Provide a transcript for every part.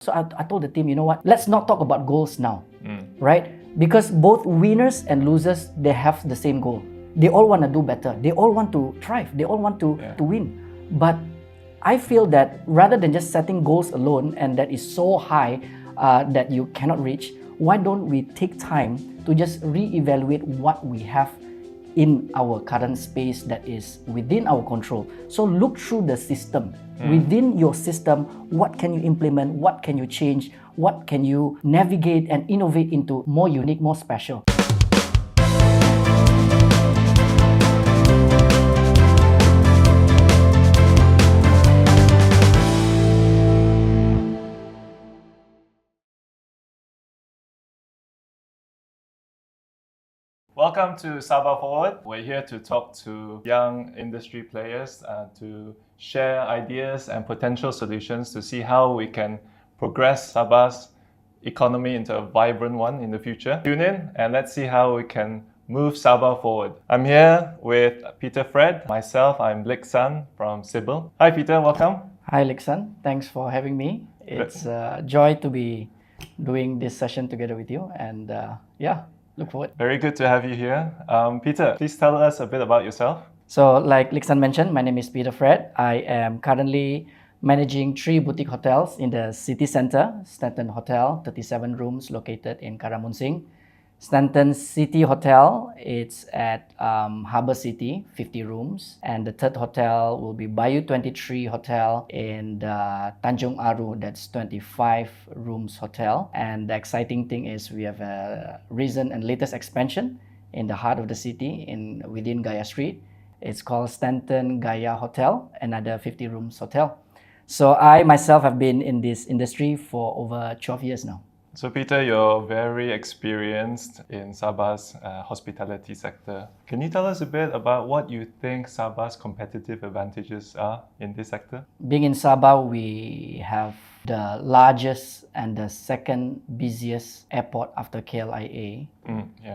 So I told the team, you know what, let's not talk about goals now, right? Because both winners and losers, they have the same goal. They all want to do better. They all want to thrive. They all want to win. But I feel that rather than just setting goals alone and that is so high that you cannot reach, why don't we take time to just reevaluate what we have in our current space that is within our control. So look through the system. Within your system, what can you implement? What can you change? What can you navigate and innovate into more unique, more special? Welcome to Sabah Forward. We're here to talk to young industry players to share ideas and potential solutions to see how we can progress Sabah's economy into a vibrant one in the future. Tune in and let's see how we can move Sabah forward. I'm here with Peter Fred. Myself, I'm Liksan from SYBIL. Hi Peter, welcome. Hi Liksan, thanks for having me. It's a joy to be doing this session together with you, and look forward. Very good to have you here. Peter, please tell us a bit about yourself. So like Liksan mentioned, my name is Peter Fred. I am currently managing 3 boutique hotels in the city center. Stanton Hotel, 37 rooms located in Karamunsing. Stanton City Hotel, it's at Harbour City, 50 rooms. And the third hotel will be Bayou 23 Hotel in Tanjung Aru, that's 25 rooms hotel. And the exciting thing is we have a recent and latest expansion in the heart of the city within Gaya Street. It's called Stanton Gaya Hotel, another 50 rooms hotel. So I myself have been in this industry for over 12 years now. So Peter, you're very experienced in Sabah's hospitality sector. Can you tell us a bit about what you think Sabah's competitive advantages are in this sector? Being in Sabah, we have the largest and the second busiest airport after KLIA.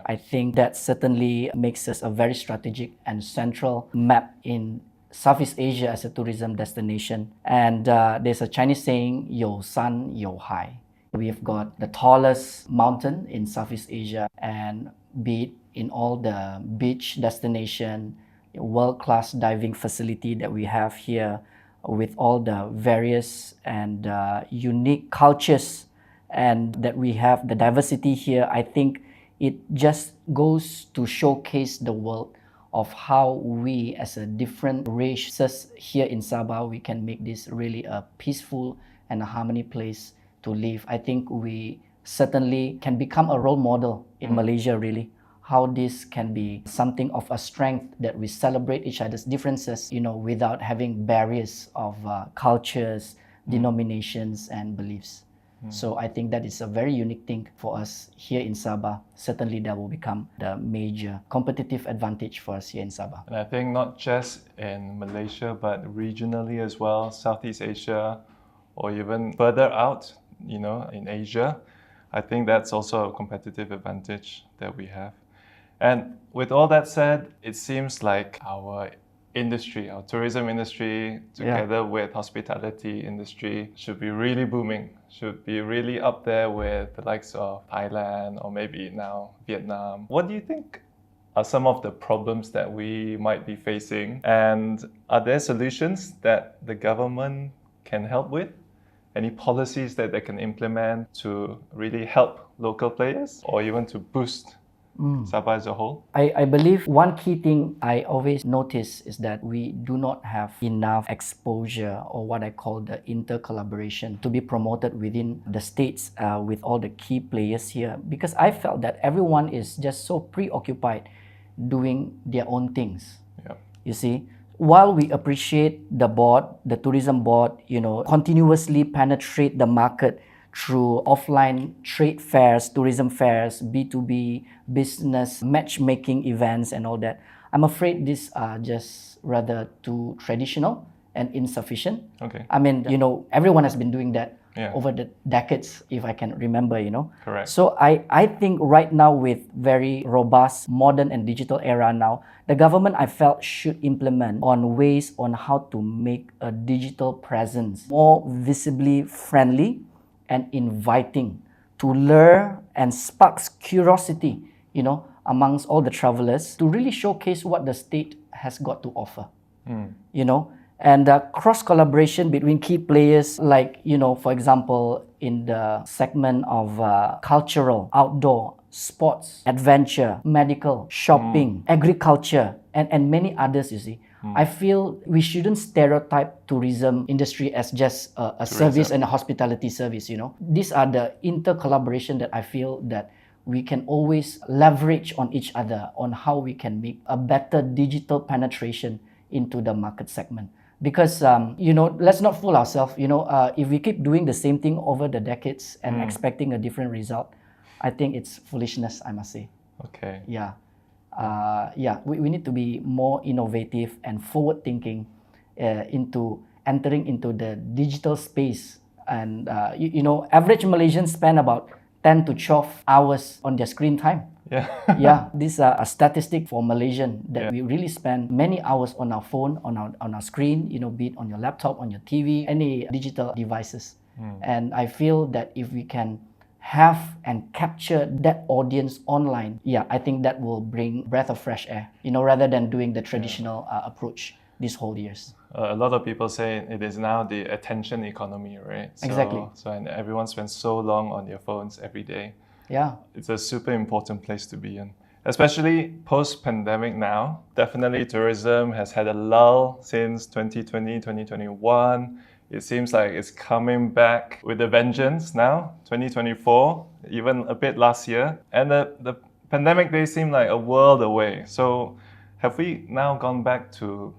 I think that certainly makes us a very strategic and central map in Southeast Asia as a tourism destination. And there's a Chinese saying, 有山有海. We've got the tallest mountain in Southeast Asia, and be it in all the beach destination, world-class diving facility that we have here with all the various and unique cultures and that we have, the diversity here, I think it just goes to showcase the world of how we as a different races here in Sabah, we can make this really a peaceful and a harmony place to live. I think we certainly can become a role model in Malaysia, really. How this can be something of a strength that we celebrate each other's differences, without having barriers of cultures, denominations, and beliefs. So I think that is a very unique thing for us here in Sabah. Certainly that will become the major competitive advantage for us here in Sabah. And I think not just in Malaysia, but regionally as well, Southeast Asia, or even further out, in Asia, I think that's also a competitive advantage that we have. And with all that said, it seems like our industry, our tourism industry, together with hospitality industry, should be really booming, should be really up there with the likes of Thailand or maybe now Vietnam. What do you think are some of the problems that we might be facing? And are there solutions that the government can help with? Any policies that they can implement to really help local players or even to boost Sabah as a whole? I believe one key thing I always notice is that we do not have enough exposure, or what I call the inter-collaboration, to be promoted within the states with all the key players here, because I felt that everyone is just so preoccupied doing their own things. You see, while we appreciate the board, the tourism board, continuously penetrate the market through offline trade fairs, tourism fairs, B2B, business, matchmaking events and all that, I'm afraid these are just rather too traditional and insufficient. I mean, everyone has been doing that over the decades, if I can remember, Correct. So I think right now, with very robust, modern and digital era now, the government, I felt, should implement on ways on how to make a digital presence more visibly friendly and inviting to lure and sparks curiosity, amongst all the travelers to really showcase what the state has got to offer. And cross collaboration between key players like, for example, in the segment of cultural, outdoor, sports, adventure, medical, shopping, agriculture, and many others, you see. I feel we shouldn't stereotype tourism industry as just a service and a hospitality service, These are the inter-collaboration that I feel that we can always leverage on each other on how we can make a better digital penetration into the market segment. Because, let's not fool ourselves, if we keep doing the same thing over the decades and expecting a different result, I think it's foolishness, I must say. Okay. Yeah. We need to be more innovative and forward-thinking into entering into the digital space. And, average Malaysians spend about 10 to 12 hours on their screen time. Yeah. This is a statistic for Malaysian that we really spend many hours on our phone, on our screen, be it on your laptop, on your TV, any digital devices. And I feel that if we can have and capture that audience online, I think that will bring breath of fresh air, rather than doing the traditional approach these whole years. A lot of people say it is now the attention economy, right? Exactly. And everyone spends so long on their phones every day. Yeah. It's a super important place to be in. Especially post-pandemic now. Definitely tourism has had a lull since 2020, 2021. It seems like it's coming back with a vengeance now, 2024, even a bit last year. And the pandemic days seem like a world away. So have we now gone back to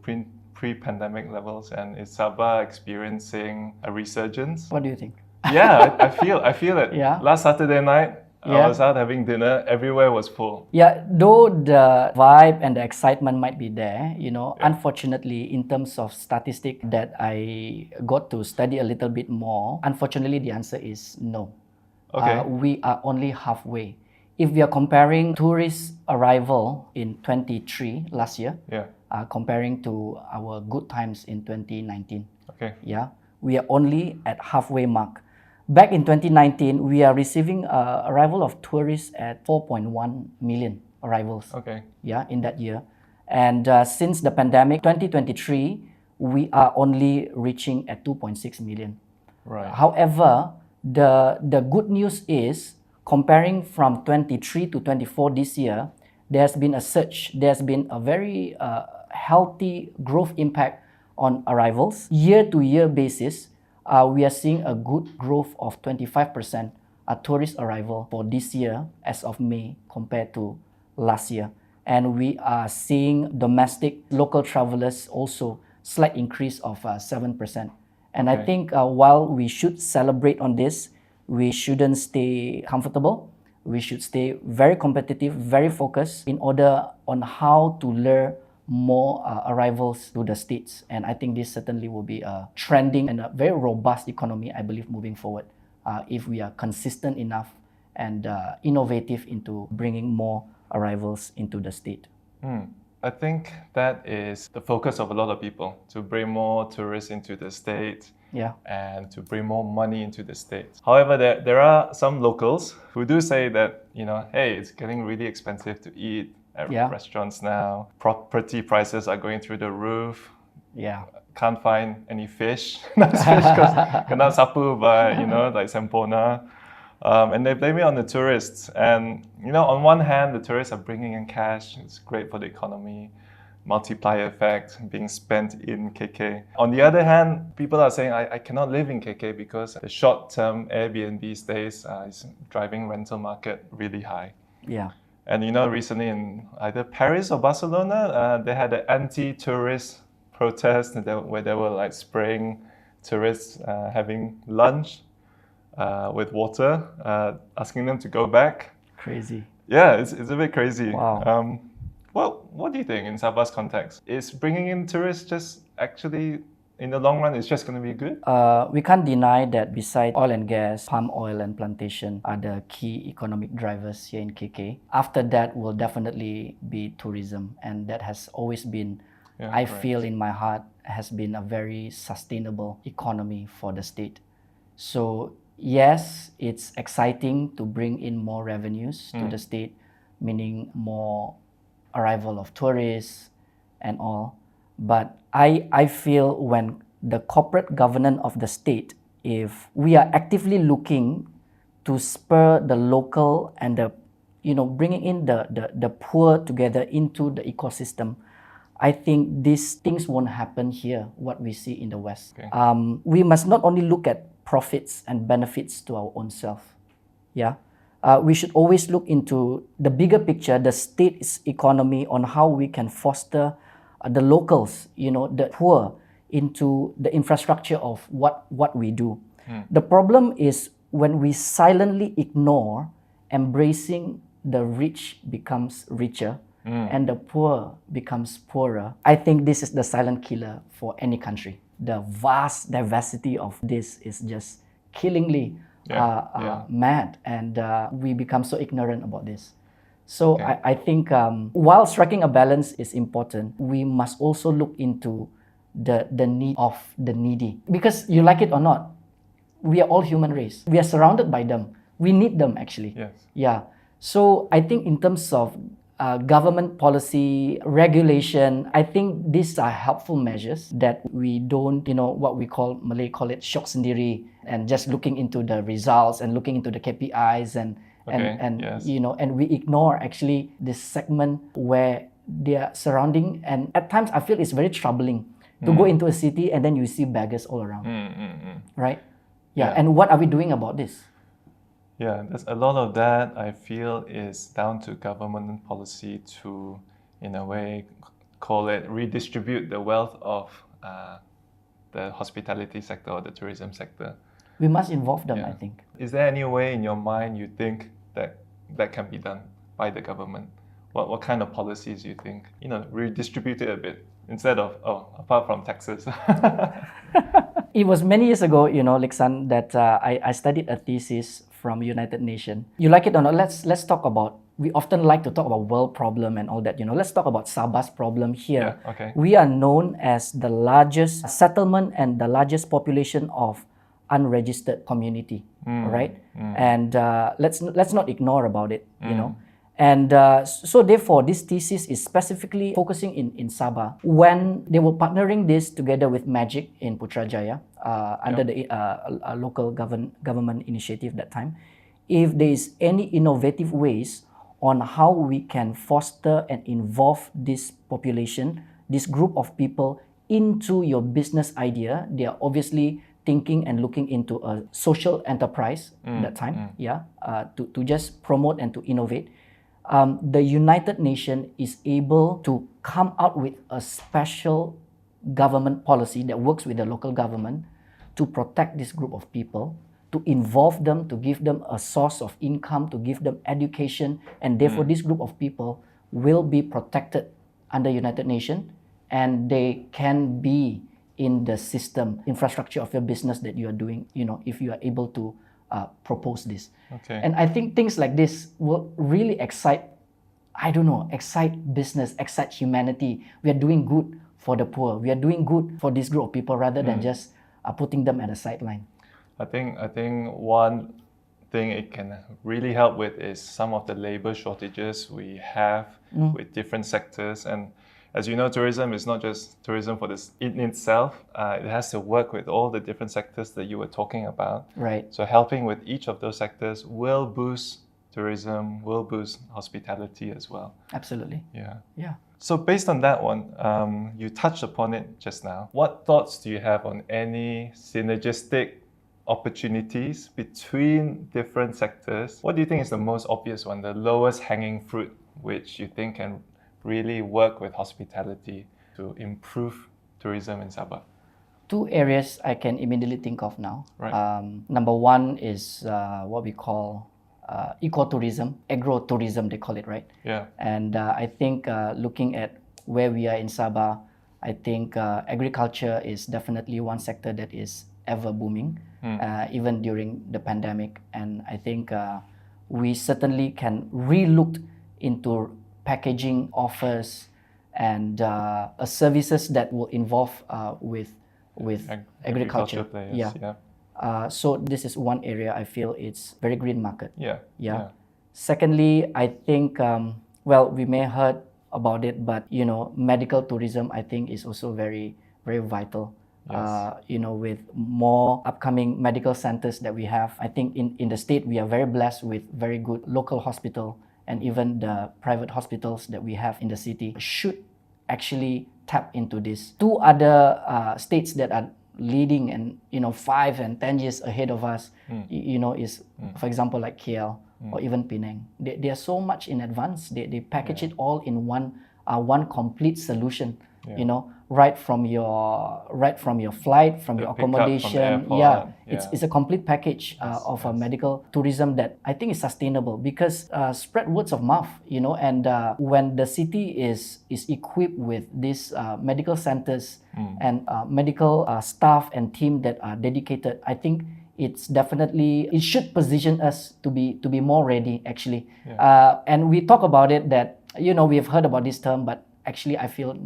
pre-pandemic levels, and is Sabah experiencing a resurgence? What do you think? Yeah, I feel it. Yeah. Last Saturday night, I was out having dinner. Everywhere was full. Yeah, though the vibe and the excitement might be there, unfortunately, in terms of statistic that I got to study a little bit more, unfortunately, the answer is no. Okay. We are only halfway. If we are comparing tourist arrival in 23 last year, comparing to our good times in 2019, we are only at halfway mark. Back in 2019, we are receiving arrival of tourists at 4.1 million arrivals. Okay. In that year. And since the pandemic, 2023, we are only reaching at 2.6 million. Right. However, the good news is, comparing from 23 to 24 this year, there's been a surge. There's been a very healthy growth impact on arrivals. Year-to-year basis, we are seeing a good growth of 25% tourist arrival for this year as of May compared to last year. And we are seeing domestic local travelers also slight increase of 7%. And I think while we should celebrate on this, we shouldn't stay comfortable. We should stay very competitive, very focused in order on how to lure more arrivals to the States. And I think this certainly will be a trending and a very robust economy, I believe, moving forward, if we are consistent enough and innovative into bringing more arrivals into the state. I think that is the focus of a lot of people, to bring more tourists into the state and to bring more money into the state. However, there are some locals who do say that, hey, it's getting really expensive to eat at restaurants now. Property prices are going through the roof. Can't find any fish. Nice fish because cannot sapu by, like Sempona. And they blame it on the tourists. And, on one hand, the tourists are bringing in cash. It's great for the economy. Multiplier effect being spent in KK. On the other hand, people are saying, I cannot live in KK because the short-term Airbnb stays is driving rental market really high. And recently in either Paris or Barcelona, they had an anti-tourist protest where they were like spraying tourists having lunch with water, asking them to go back. Crazy. Yeah, it's a bit crazy. Wow. What do you think in Sabah's context? Is bringing in tourists just actually, in the long run, it's just going to be good? We can't deny that besides oil and gas, palm oil and plantation are the key economic drivers here in KK. After that will definitely be tourism, and that has always been, I feel in my heart, has been a very sustainable economy for the state. So yes, it's exciting to bring in more revenues to the state, meaning more arrival of tourists and all. But I feel when the corporate governance of the state, if we are actively looking to spur the local and the, bringing in the poor together into the ecosystem, I think these things won't happen here, what we see in the West. Okay. We must not only look at profits and benefits to our own self. Yeah. We should always look into the bigger picture, the state's economy, on how we can foster the locals, the poor, into the infrastructure of what we do. The problem is when we silently ignore, embracing the rich becomes richer and the poor becomes poorer. I think this is the silent killer for any country. The vast diversity of this is just killingly mad, and we become so ignorant about this. So I think while striking a balance is important, we must also look into the need of the needy. Because you like it or not, we are all human race. We are surrounded by them. We need them actually. Yes. Yeah. So I think in terms of government policy, regulation, I think these are helpful measures that we don't, what we Malay call it syok sendiri, and just looking into the results and looking into the KPIs and yes. And we ignore actually this segment where they are surrounding. And at times I feel it's very troubling to go into a city and then you see beggars all around, right? Yeah. And what are we doing about this? Yeah, there's a lot of that I feel is down to government policy to, in a way, call it redistribute the wealth of the hospitality sector or the tourism sector. We must involve them, I think. Is there any way in your mind you think that can be done by the government? What kind of policies you think, redistribute it a bit instead of, apart from taxes? It was many years ago, Liksan, that I studied a thesis from United Nations. You like it or not, let's talk about, we often like to talk about world problem and all that, let's talk about Sabah's problem here. Yeah, okay. We are known as the largest settlement and the largest population of unregistered community, right? And let's not ignore about it, And so therefore, this thesis is specifically focusing in Sabah. When they were partnering this together with Magic in Putrajaya, under the local government initiative that time, if there is any innovative ways on how we can foster and involve this population, this group of people into your business idea, they are obviously thinking and looking into a social enterprise that time, to just promote and to innovate. The United Nations is able to come out with a special government policy that works with the local government to protect this group of people, to involve them, to give them a source of income, to give them education, and therefore this group of people will be protected under United Nations, and they can be in the system, infrastructure of your business that you are doing, if you are able to propose this. Okay. And I think things like this will really excite business, excite humanity. We are doing good for the poor. We are doing good for this group of people rather than just putting them at a sideline. I think one thing it can really help with is some of the labor shortages we have with different sectors. And as you know, tourism is not just tourism for this in itself. It has to work with all the different sectors that you were talking about. Right. So helping with each of those sectors will boost tourism, will boost hospitality as well. Absolutely. Yeah. So based on that one, you touched upon it just now. What thoughts do you have on any synergistic opportunities between different sectors? What do you think is the most obvious one, the lowest hanging fruit, which you think can really work with hospitality to improve tourism in Sabah? Two areas I can immediately think of now. Right. Number one is what we call ecotourism, agro-tourism they call it, right? Yeah. And I think looking at where we are in Sabah, I think agriculture is definitely one sector that is ever booming, even during the pandemic. And I think we certainly can re-look into packaging offers and services that will involve with agriculture. Players, So this is one area I feel it's very green market. Yeah. Secondly, I think, well, we may heard about it, but medical tourism I think is also very, very vital. Yes. With more upcoming medical centers that we have, I think in the state we are very blessed with very good local hospital, and even the private hospitals that we have in the city should actually tap into this. Two other states that are leading and 5 and 10 years ahead of us, is for example like KL or even Penang. They are so much in advance. They package it all in one complete solution. Right from your flight, from your accommodation. It's a complete package of a medical tourism that I think is sustainable, because spread words of mouth, and when the city is equipped with these medical centers and medical staff and team that are dedicated, I think it should position us to be more ready actually. And we talk about it that we've heard about this term, but actually I feel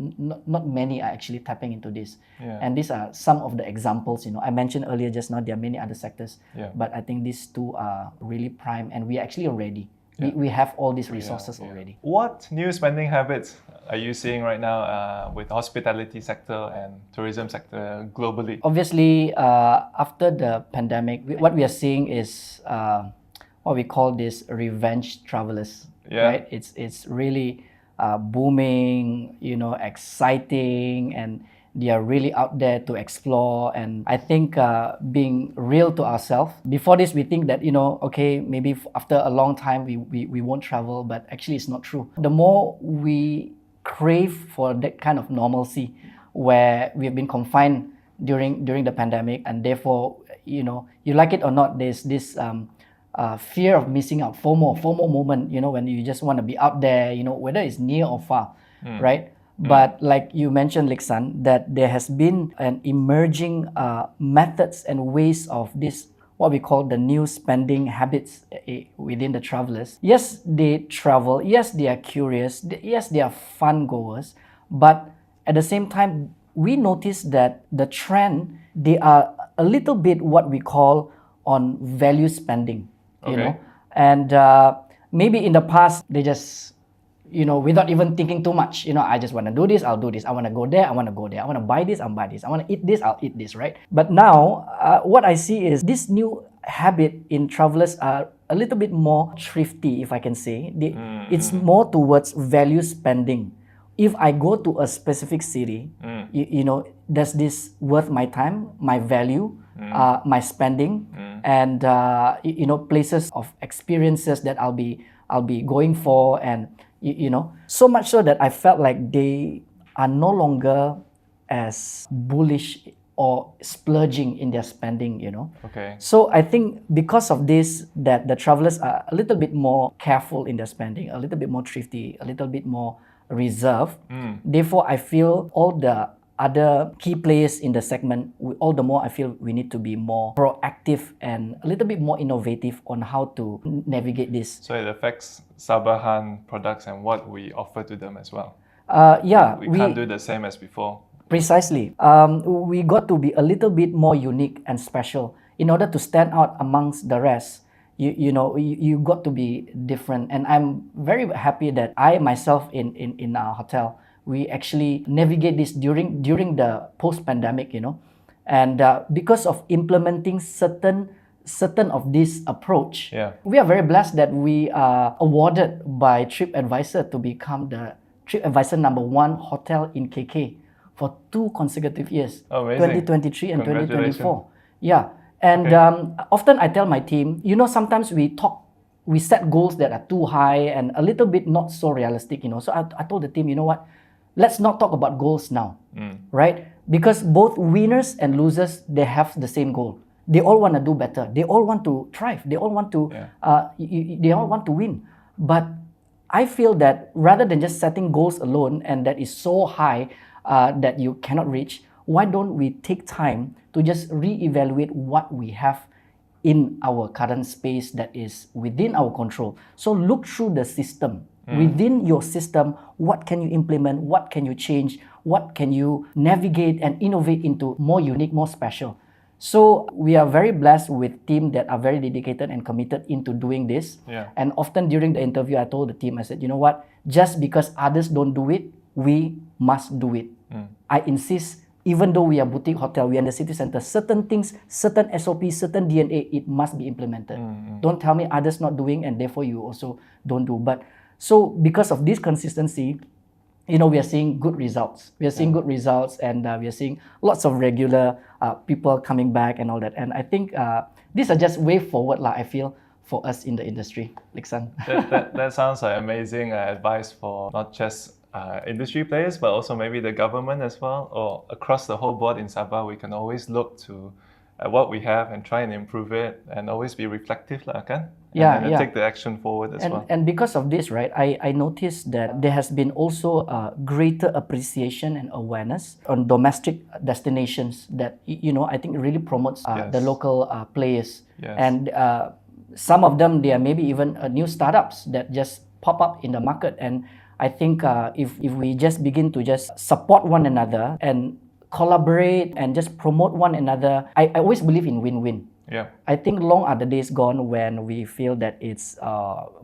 not many are actually tapping into this. And these are some of the examples. I mentioned earlier just now there are many other sectors, but I think these two are really prime, and we are actually ready. We have all these resources already. What new spending habits are you seeing right now with hospitality sector and tourism sector globally? Obviously, after the pandemic, what we are seeing is what we call this revenge travelers. Right? It's really booming, exciting, and they are really out there to explore. And I think being real to ourselves, before this we think that okay, maybe after a long time we won't travel, but actually it's not true. The more we crave for that kind of normalcy where we've been confined during the pandemic, and therefore you like it or not, there's this fear of missing out, FOMO moment, when you just want to be out there, whether it's near or far, right? But like you mentioned, Liksan, that there has been an emerging methods and ways of this, what we call the new spending habits within the travelers. Yes, they travel. Yes, they are curious. Yes, they are fun goers. But at the same time, we notice that the trend, they are a little bit what we call on value spending. And maybe in the past they just without even thinking too much, I just want to do this, I'll do this. I want to go there, I want to go there. I want to buy this, I'll buy this. I want to eat this, I'll eat this, right? But now what I see is this new habit in travelers are a little bit more thrifty, if I can say. It's more towards value spending. If I go to a specific city, does this worth my time, my value, my spending, and places of experiences that I'll be going for, and so much so that I felt like they are no longer as bullish or splurging in their spending. So I think because of this, that the travelers are a little bit more careful in their spending, a little bit more thrifty, a little bit more reserved. Therefore, I feel all the other key players in the segment, all the more I feel we need to be more proactive and a little bit more innovative on how to navigate this. So it affects Sabahan products and what we offer to them as well. We can't do the same as before. Precisely. We got to be a little bit more unique and special in order to stand out amongst the rest. You got to be different, and I'm very happy that I myself in our hotel, we actually navigate this during the post-pandemic, and because of implementing certain of this approach, we are very blessed that we are awarded by TripAdvisor to become the TripAdvisor #1 hotel in KK for 2 consecutive years, Amazing. 2023 and 2024. And often I tell my team, sometimes we set goals that are too high and a little bit not so realistic, So I told the team, what? Let's not talk about goals now, right? Because both winners and losers, they have the same goal. They all want to do better. They all want to thrive. They all want to, they all want to win. But I feel that rather than just setting goals alone, and that is so high that you cannot reach, why don't we take time to just reevaluate what we have in our current space that is within our control? So look through the system. Within your system, what can you implement? What can you change? What can you navigate and innovate into more unique, more special? So we are very blessed with team that are very dedicated and committed into doing this. Yeah. And often during the interview, I told the team, I said, you know what? Just because others don't do it, we must do it. I insist, even though we are boutique hotel, we are in the city center, certain things, certain SOPs, certain DNA, it must be implemented. Don't tell me others not doing and therefore you also don't do. But so because of this consistency, we are seeing good results. We are seeing good results, and we are seeing lots of regular people coming back and all that. And I think these are just way forward, I feel, for us in the industry. Liksan. That sounds like amazing advice for not just industry players, but also maybe the government as well, or across the whole board in Sabah. We can always look to what we have and try and improve it, and always be reflective, kan? And take the action forward as well. And because of this, right, I noticed that there has been also greater appreciation and awareness on domestic destinations that, I think really promotes the local players. Yes. And some of them, they are maybe even new startups that just pop up in the market. And I think if we just begin to just support one another and collaborate and just promote one another, I always believe in win-win. Yeah. I think long are the days gone when we feel that it's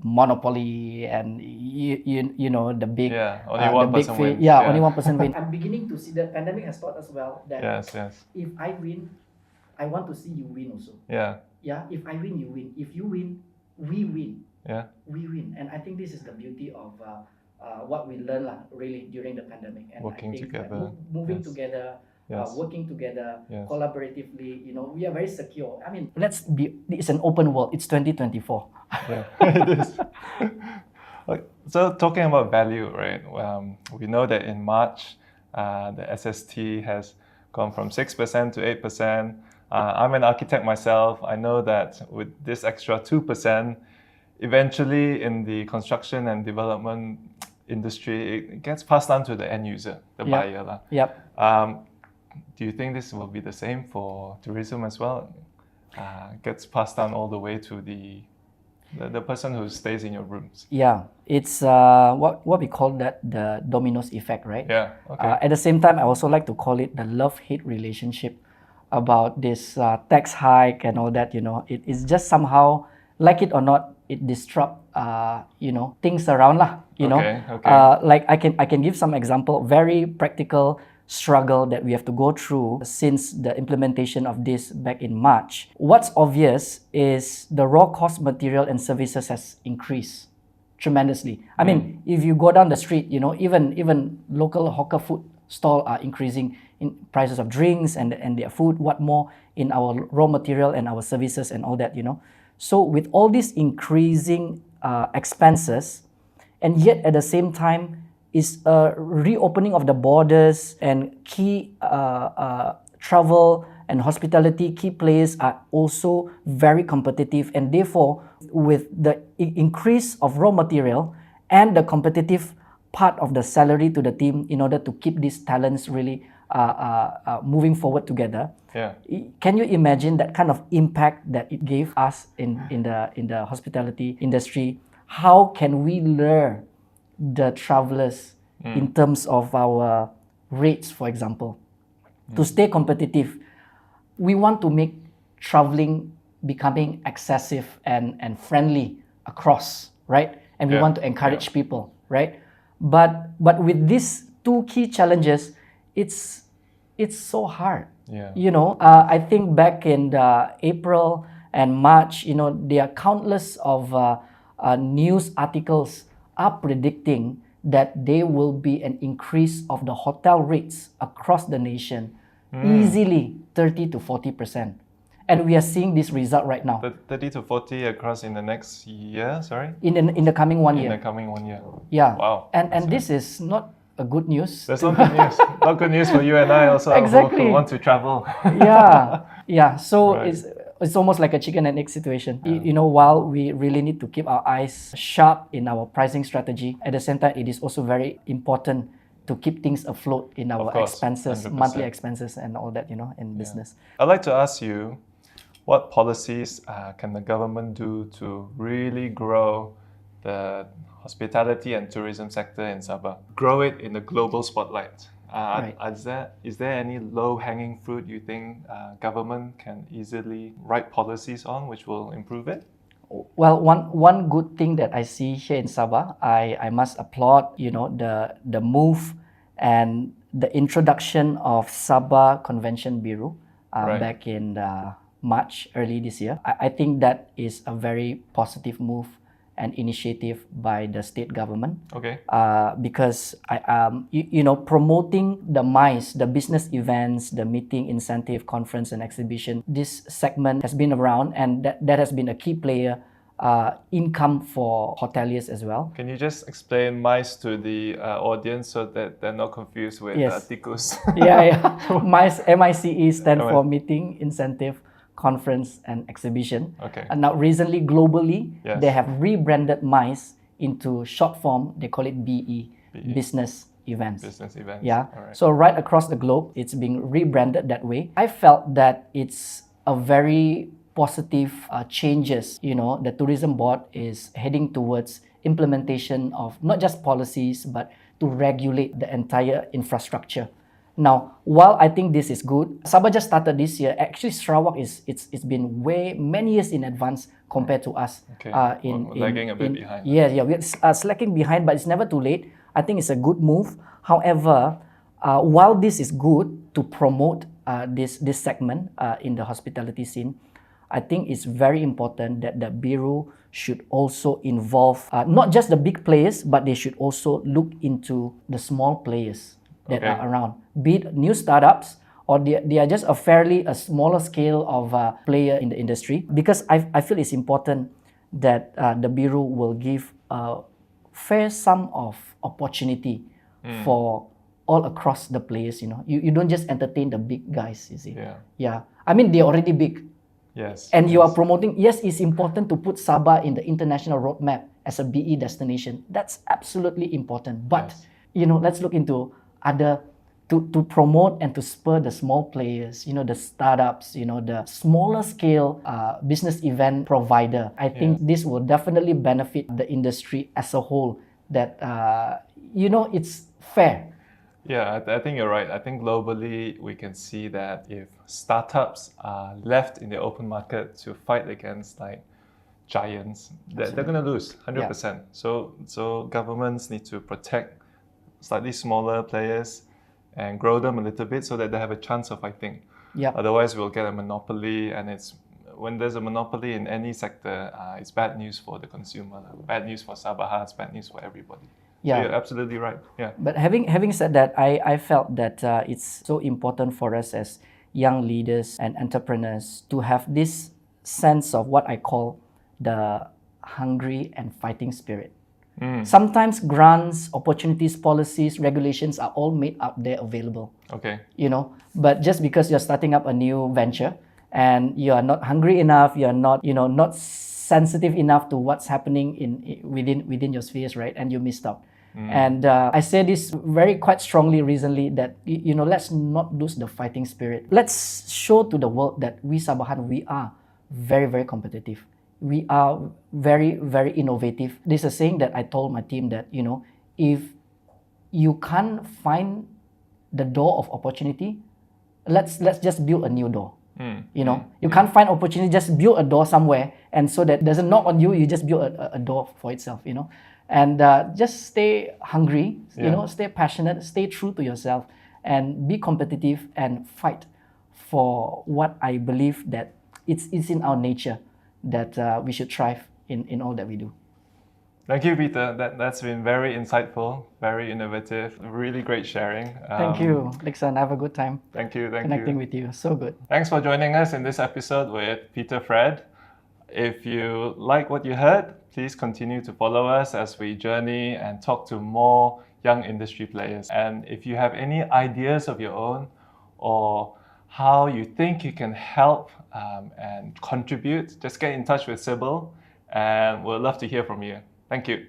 monopoly and the big only one person wins. Only one person wins. I'm beginning to see that pandemic has taught us well that if I win, I want to see you win also. Yeah. If I win, you win. If you win, we win. Yeah. We win, and I think this is the beauty of what we learned really during the pandemic. And working I think together, moving together. Working together, collaboratively, we are very secure. I mean, it's an open world. It's 2024. Yeah, it is. So talking about value, right? We know that in March, the SST has gone from 6% to 8%. I'm an architect myself. I know that with this extra 2%, eventually in the construction and development industry, it gets passed on to the end user, the buyer. Yep. Do you think this will be the same for tourism as well? Gets passed down all the way to the person who stays in your rooms. Yeah, it's what we call that the dominoes effect, right? Yeah. Okay. At the same time, I also like to call it the love-hate relationship about this tax hike and all that. It is just somehow, like it or not, it disrupt things around lah. Okay. Like I can give some example, very practical struggle that we have to go through since the implementation of this back in March. What's obvious is the raw cost material and services has increased tremendously. I mean, if you go down the street, even local hawker food stall are increasing in prices of drinks and their food, what more in our raw material and our services and all that, So with all these increasing expenses, and yet at the same time, is a reopening of the borders, and key travel and hospitality key players are also very competitive, and therefore with the increase of raw material and the competitive part of the salary to the team in order to keep these talents really moving forward together. Can you imagine that kind of impact that it gave us in the hospitality industry? How can we lure the travelers in terms of our rates, for example, to stay competitive? We want to make traveling becoming accessible and friendly across, right? And we want to encourage people, right? But with these two key challenges, it's so hard. I think back in April and March, there are countless of news articles are predicting that there will be an increase of the hotel rates across the nation, easily 30 to 40%. And we are seeing this result right now. 30 to 40 across in the next year, sorry? In the coming 1 year. In the coming 1 year. Yeah. Wow. And this is not a good news. That's not good news. Not good news for you and I also Exactly. who want to travel. Yeah. So Right. it's almost like a chicken and egg situation. While we really need to keep our eyes sharp in our pricing strategy, at the same time, it is also very important to keep things afloat in our expenses, 100%. monthly expenses and all that, in business. I'd like to ask you, what policies can the government do to really grow the hospitality and tourism sector in Sabah? Grow it in the global spotlight. Right. Is there any low-hanging fruit you think government can easily write policies on which will improve it? Well, one good thing that I see here in Sabah, I must applaud, the move and the introduction of Sabah Convention Bureau Right. back in March early this year. I think that is a very positive move and initiative by the state government. Okay. Because promoting the MICE, the business events, the meeting, incentive, conference, and exhibition, this segment has been around, and that has been a key player income for hoteliers as well. Can you just explain MICE to the audience so that they're not confused with Yes. tikus? Yeah. MICE, M-I-C-E stand for meeting, incentive, conference, and exhibition. Okay. And now recently, globally, Yes. they have rebranded MICE into short form. They call it BE, business events. Business events. Yeah. All right. So right across the globe, it's being rebranded that way. I felt that it's a very positive changes. The tourism board is heading towards implementation of not just policies, but to regulate the entire infrastructure. Now, while I think this is good, Sabah just started this year. Actually, Sarawak it's been way many years in advance compared to us. Okay. Lagging a bit behind. Yeah, we're slacking behind, but it's never too late. I think it's a good move. However, while this is good to promote this segment in the hospitality scene, I think it's very important that the Bureau should also involve not just the big players, but they should also look into the small players that are around, be it new startups or they are just a smaller scale of player in the industry. Because I feel it's important that the Bureau will give a fair sum of opportunity for all across the players. You don't just entertain the big guys, you see. Yeah. I mean, they're already big. Yes. And you are promoting, yes, it's important to put Sabah in the international roadmap as a BE destination. That's absolutely important. But, let's look into other, to promote and to spur the small players, the startups, the smaller scale business event provider. I think this will definitely benefit the industry as a whole, that, it's fair. Yeah, I think you're right. I think globally we can see that if startups are left in the open market to fight against like giants, they're going to lose 100%. So governments need to protect slightly smaller players and grow them a little bit so that they have a chance of fighting. Yeah. Otherwise, we'll get a monopoly, and when there's a monopoly in any sector, it's bad news for the consumer, bad news for Sabahans, bad news for everybody. Yeah, so you're absolutely right. Yeah. But having said that, I felt that it's so important for us as young leaders and entrepreneurs to have this sense of what I call the hungry and fighting spirit. Sometimes grants, opportunities, policies, regulations are all made out there available. Okay. But just because you're starting up a new venture and you are not hungry enough, you're not, not sensitive enough to what's happening within your spheres, right? And you missed out. And I say this quite strongly recently that, let's not lose the fighting spirit. Let's show to the world that we Sabahan, we are very, very competitive. We are very, very innovative. There's a saying that I told my team that, if you can't find the door of opportunity, let's just build a new door. You can't find opportunity, just build a door somewhere, and so that doesn't knock on you, you just build a door for itself, And just stay hungry, stay passionate, stay true to yourself, and be competitive and fight for what I believe that it's in our nature, that we should thrive in all that we do. Thank you, Peter. That's been very insightful, very innovative, really great sharing. Thank you, Lixan. Have a good time. Thank you. Connecting with you. So good. Thanks for joining us in this episode with Peter Fred. If you like what you heard, please continue to follow us as we journey and talk to more young industry players. And if you have any ideas of your own or how you think you can help and contribute, just get in touch with SYBIL, and we'll love to hear from you. Thank you.